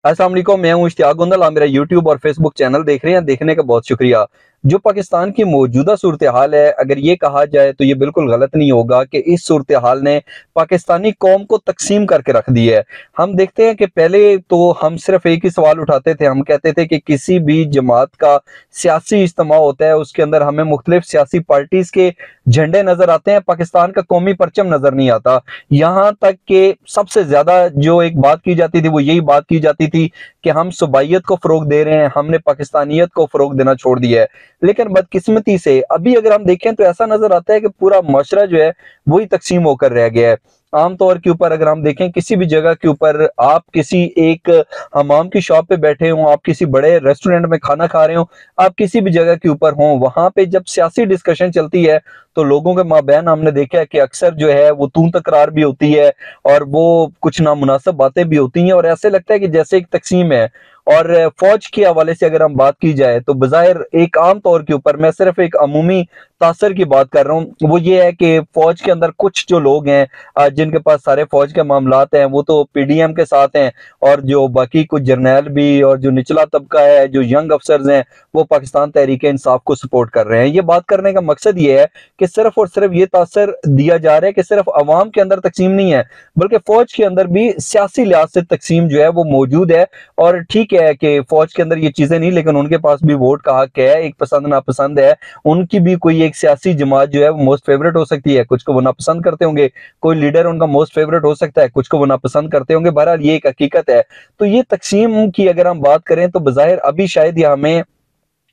अस्सलाम वालेकुम, मैं हूं इश्तियाक गुंदल। आप मेरा यूट्यूब और फेसबुक चैनल देख रहे हैं, देखने का बहुत शुक्रिया। जो पाकिस्तान की मौजूदा सूरत हाल है, अगर ये कहा जाए तो ये बिल्कुल गलत नहीं होगा कि इस सूरत हाल ने पाकिस्तानी कौम को तकसीम करके रख दी है। हम देखते हैं कि पहले तो हम सिर्फ एक ही सवाल उठाते थे, हम कहते थे कि किसी भी जमात का सियासी इज्तिमा होता है, उसके अंदर हमें मुख्तलिफ सियासी पार्टीज के झंडे नजर आते हैं, पाकिस्तान का कौमी परचम नजर नहीं आता। यहाँ तक कि सबसे ज्यादा जो एक बात की जाती थी वो यही बात की जाती थी कि हम सूबाइयत को फरोग दे रहे हैं, हमने पाकिस्तानियत को फरोग देना छोड़ दिया है। लेकिन बदकिस्मती से अभी अगर हम देखें तो ऐसा नजर आता है कि पूरा माशरा जो है वही तकसीम होकर रह गया है। आमतौर के ऊपर अगर हम देखें किसी भी जगह के ऊपर, आप किसी एक हमाम की शॉप पे बैठे हों, आप किसी बड़े रेस्टोरेंट में खाना खा रहे हो, आप किसी भी जगह के ऊपर हों, वहां पे जब सियासी डिस्कशन चलती है तो लोगों के माबैन हमने देखा है कि अक्सर जो है वो तू तकरार भी होती है और वो कुछ नामुनासिब बातें भी होती हैं और ऐसे लगता है कि जैसे एक तकसीम है। और फौज के हवाले से अगर हम बात की जाए तो बज़ाहिर एक आम तौर के ऊपर, मैं सिर्फ एक अमूमी तासर की बात कर रहा हूँ, वो ये है कि फौज के अंदर कुछ जो लोग हैं जिनके पास सारे फौज के मामलात हैं, वो तो पीडीएम के साथ हैं, और जो बाकी कुछ जर्नैल भी और जो निचला तबका है, जो यंग अफसर्स हैं, वो पाकिस्तान तहरीक इंसाफ को सपोर्ट कर रहे हैं। ये बात करने का मकसद ये है कि सिर्फ और सिर्फ ये तासर दिया जा रहा है कि सिर्फ अवाम के अंदर तकसीम नहीं है, बल्कि फौज के अंदर भी सियासी लिहाज से तकसीम जो है वो मौजूद है। और ठीक है कि फौज के अंदर ये चीजें नहीं, लेकिन उनके पास भी वोट का हक है, एक पसंद नापसंद है, उनकी भी कोई एक सियासी जमात जो है वो मोस्ट फेवरेट हो सकती है, कुछ को वो नापसंद करते होंगे, कोई लीडर उनका मोस्ट फेवरेट हो सकता है, कुछ को वो नापसंद करते होंगे। बहरहाल ये एक हकीकत है। तो ये तकसीम की अगर हम बात करें तो बज़ाहिर अभी शायद ये हमें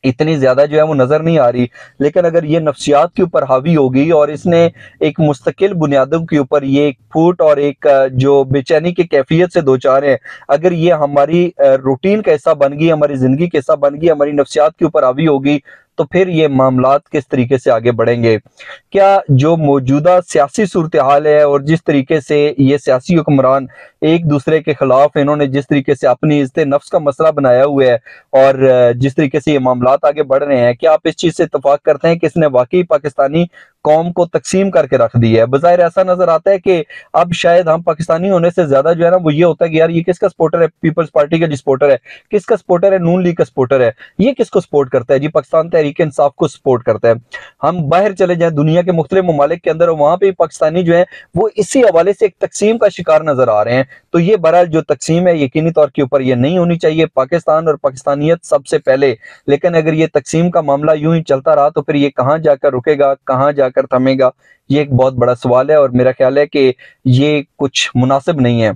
इतनी ज्यादा जो है वो नजर नहीं आ रही, लेकिन अगर ये नफ्सियात के ऊपर हावी होगी और इसने एक मुस्तकिल बुनियादों के ऊपर ये एक फूट और एक जो बेचैनी की कैफियत से दो चार है, अगर ये हमारी रूटीन का हिस्सा बन गई, हमारी जिंदगी का हिस्सा बन गई, हमारी नफ्सियात के ऊपर हावी होगी, तो फिर ये मामलात किस तरीके से आगे बढ़ेंगे। क्या जो मौजूदा सियासी सूरत हाल है और जिस तरीके से ये सियासी हुक्मरान एक दूसरे के खिलाफ, इन्होंने जिस तरीके से अपनी इज्जत नफ्स का मसला बनाया हुआ है और जिस तरीके से ये मामलात आगे बढ़ रहे हैं, क्या आप इस चीज से इत्तेफाक करते हैं कि इसने वाकई पाकिस्तानी कौम को तकसीम करके रख दी है? बज़ाहिर ऐसा नजर आता है कि अब शायद हम पाकिस्तानी होने से ज्यादा जो है ना वो ये होता है कि यार ये किसका सपोर्टर है, पीपल्स पार्टी का जो सपोर्टर है, किसका सपोर्टर है, नून लीग का सपोर्टर है, ये किसको सपोर्ट करता है जी, पाकिस्तान तहरीक इंसाफ को सपोर्ट करता है। हम बाहर चले जाएं दुनिया के मुख्तलिफ ममालिक के अंदर, वहां पे पाकिस्तानी जो है वो इसी हवाले से एक तकसीम का शिकार नजर आ रहे हैं। तो ये बहरहाल जो तकसीम है यकीनी तौर के ऊपर ये नहीं होनी चाहिए, पाकिस्तान और पाकिस्तानियत सबसे पहले। लेकिन अगर ये तकसीम का मामला यूं ही चलता रहा तो फिर ये कहां जाकर रुकेगा, कहां जाकर थमेगा, ये एक बहुत बड़ा सवाल है और मेरा ख्याल है कि ये कुछ मुनासिब नहीं है।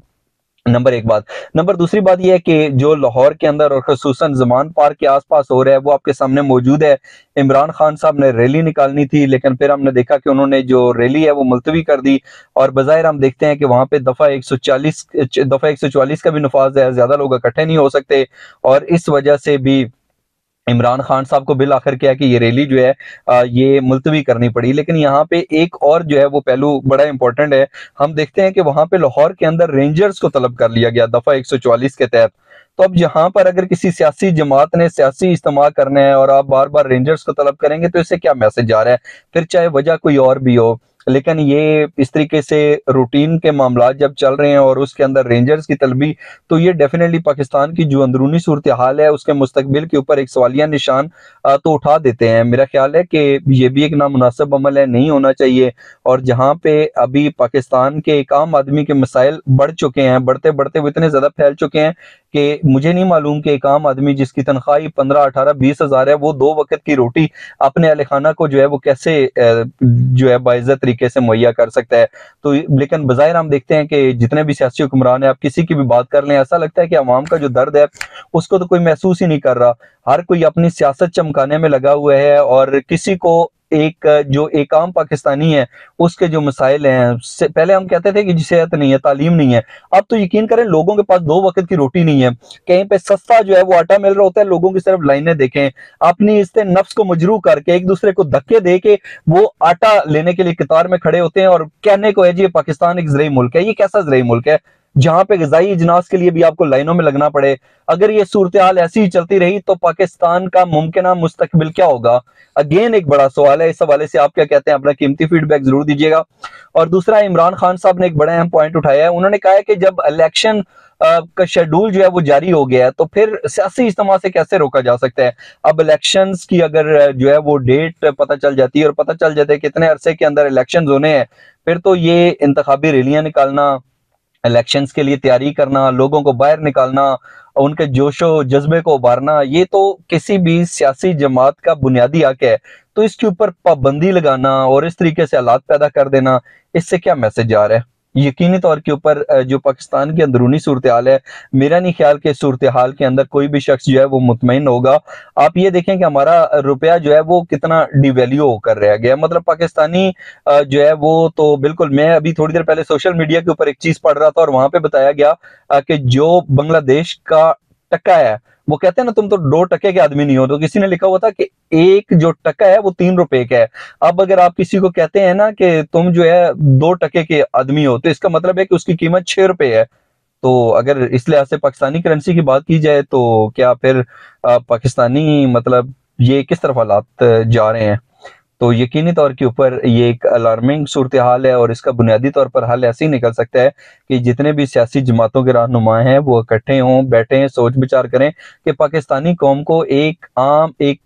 नंबर एक बात। नंबर दूसरी बात यह है कि जो लाहौर के अंदर और खसूसन जमान पार्क के आसपास हो रहा है वो आपके सामने मौजूद है। इमरान खान साहब ने रैली निकालनी थी, लेकिन फिर हमने देखा कि उन्होंने जो रैली है वो मुलतवी कर दी, और बज़ाहिर हम देखते हैं कि वहां पे दफा 144 का भी नफाज है, ज्यादा लोग इकट्ठे नहीं हो सकते, और इस वजह से भी इमरान खान साहब को बिल आखिर क्या कि ये रैली जो है ये मुलतवी करनी पड़ी। लेकिन यहाँ पे एक और जो है वो पहलू बड़ा इंपॉर्टेंट है। हम देखते हैं कि वहां पे लाहौर के अंदर रेंजर्स को तलब कर लिया गया दफा 144 के तहत। तो अब यहाँ पर अगर किसी सियासी जमात ने सियासी इज्तिमा करना है और आप बार बार रेंजर्स को तलब करेंगे तो इससे क्या मैसेज आ रहा है? फिर चाहे वजह कोई और भी हो, लेकिन ये इस तरीके से रूटीन के मामला जब चल रहे हैं और उसके अंदर रेंजर्स की तलबी, तो ये डेफिनेटली पाकिस्तान की जो अंदरूनी सूरत हाल है उसके मुस्तकबिल के ऊपर एक सवालिया निशान तो उठा देते हैं। मेरा ख्याल है कि ये भी एक नामुनासिब अमल है, नहीं होना चाहिए। और जहाँ पे अभी पाकिस्तान के एक आम आदमी के मसाइल बढ़ चुके हैं, बढ़ते बढ़ते वो इतने ज्यादा फैल चुके हैं कि मुझे नहीं मालूम कि एक आम आदमी जिसकी तनख्वाही 15, 18, 20 हजार है, वो 2 वक्त की रोटी अपने अहल खाना को जो है वो कैसे जो है बाइज्जत तरीके से मुहैया कर सकता है। तो लेकिन बज़ाहिर हम देखते हैं कि जितने भी सियासी हुक्मरान है, आप किसी की भी बात कर लें, ऐसा लगता है कि अवाम का जो दर्द है उसको तो कोई महसूस ही नहीं कर रहा। हर कोई अपनी सियासत चमकाने में लगा हुआ है और किसी को एक जो एक आम पाकिस्तानी है उसके जो मसाइल हैं, पहले हम कहते थे कि जी सेहत नहीं है, तालीम नहीं है, अब तो यकीन करें लोगों के पास 2 वक्त की रोटी नहीं है, कहीं पे सस्ता जो है वो आटा मिल रहा होता है, लोगों की सिर्फ लाइनें देखें, अपनी इससे नफ्स को मजरू करके एक दूसरे को धक्के दे के वो आटा लेने के लिए कतार में खड़े होते हैं और कहने को है जी ये पाकिस्तान एक ज़रई मुल्क है। ये कैसा ज़रई मुल्क है? جہاں پہ غذائی اجناس کے لیے بھی آپ کو لائنوں میں لگنا پڑے. اگر یہ صورتحال ایسی ہی چلتی رہی تو پاکستان کا ممکنہ مستقبل کیا ہوگا؟ اگین ایک بڑا سوال ہے. اس حوالے سے آپ کیا کہتے ہیں؟ اپنا قیمتی فیڈ بیک ضرور دیجیے گا. اور دوسرا، عمران خان صاحب نے ایک بڑا اہم پوائنٹ اٹھایا ہے. انہوں نے کہا ہے کہ جب الیکشن کا شیڈول جو ہے وہ جاری ہو گیا ہے تو پھر سیاسی اجتماع سے کیسے روکا جا سکتا ہے؟ اب الیکشنز کی اگر جو ہے وہ ڈیٹ پتہ چل جاتی ہے اور پتہ چل جاتا ہے کتنے عرصے کے اندر الیکشنز ہونے ہیں، پھر تو یہ انتخابی ریلیاں نکالنا، الیکشنز کے لیے تیاری کرنا، لوگوں کو باہر نکالنا، ان کے جوش و جذبے کو ابھارنا، یہ تو کسی بھی سیاسی جماعت کا بنیادی حق ہے. تو اس کے اوپر پابندی لگانا اور اس طریقے سے حالات پیدا کر دینا، اس سے کیا میسج جا رہا ہے؟ یقینی طور کے اوپر جو پاکستان کی اندرونی صورتحال ہے، میرا نہیں خیال کہ صورتحال کے اندر کوئی بھی شخص جو ہے وہ مطمئن ہوگا. آپ یہ دیکھیں کہ ہمارا روپیہ جو ہے وہ کتنا ڈی ویلیو کر رہا گیا. مطلب پاکستانی جو ہے وہ تو بالکل، میں ابھی تھوڑی دیر پہلے سوشل میڈیا کے اوپر ایک چیز پڑھ رہا تھا اور وہاں پہ بتایا گیا کہ جو بنگلہ دیش کا ٹکا ہے، وہ کہتے ہیں نا تم تو 2 ٹکے کے آدمی نہیں ہو، تو کسی نے لکھا ہوا تھا کہ ایک جو ٹکا ہے وہ 3 روپے کا ہے. اب اگر آپ کسی کو کہتے ہیں نا کہ تم جو ہے 2 ٹکے کے آدمی ہو، تو اس کا مطلب ہے کہ اس کی قیمت 6 روپے ہے. تو اگر اس لحاظ سے پاکستانی کرنسی کی بات کی جائے تو کیا پھر پاکستانی مطلب یہ کس طرف حالات جا رہے ہیں؟ تو یقینی طور کے اوپر یہ ایک الارمنگ صورتحال ہے، اور اس کا بنیادی طور پر حل ایسے ہی نکل سکتا ہے کہ جتنے بھی سیاسی جماعتوں کے رہنما ہیں وہ اکٹھے ہوں، بیٹھیں، سوچ بچار کریں کہ پاکستانی قوم کو ایک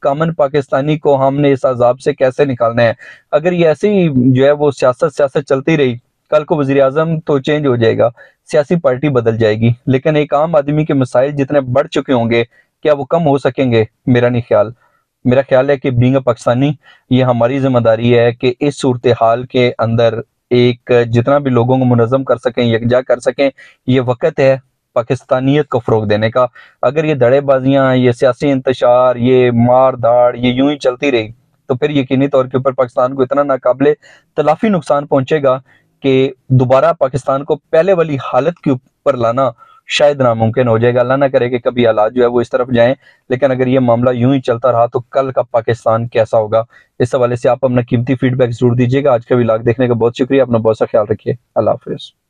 کامن پاکستانی کو ہم نے اس عذاب سے کیسے نکالنا ہے. اگر یہ ایسے ہی جو ہے وہ سیاست چلتی رہی، کل کو وزیر اعظم تو چینج ہو جائے گا، سیاسی پارٹی بدل جائے گی، لیکن ایک عام آدمی کے مسائل جتنے بڑھ چکے ہوں گے، کیا وہ کم ہو سکیں گے؟ میرا نہیں خیال. میرا خیال ہے کہ بینگ اے پاکستانی، یہ ہماری ذمہ داری ہے کہ اس صورتحال کے اندر ایک جتنا بھی لوگوں کو منظم کر سکیں، یکجا کر سکیں. یہ وقت ہے پاکستانیت کو فروغ دینے کا. اگر یہ دڑے بازیاں، یہ سیاسی انتشار، یہ مار داڑ یہ یوں ہی چلتی رہی تو پھر یقینی طور کے اوپر پاکستان کو اتنا ناقابل تلافی نقصان پہنچے گا کہ دوبارہ پاکستان کو پہلے والی حالت کے اوپر لانا شاید ناممکن ہو جائے گا. اللہ نہ کرے کہ کبھی حالات جو ہے وہ اس طرف جائیں، لیکن اگر یہ معاملہ یوں ہی چلتا رہا تو کل کا پاکستان کیسا ہوگا؟ اس حوالے سے آپ اپنا قیمتی فیڈ بیک ضرور دیجیے گا. آج کا ولاگ دیکھنے کا بہت شکریہ. اپنا بہت سا خیال رکھیے. اللہ حافظ.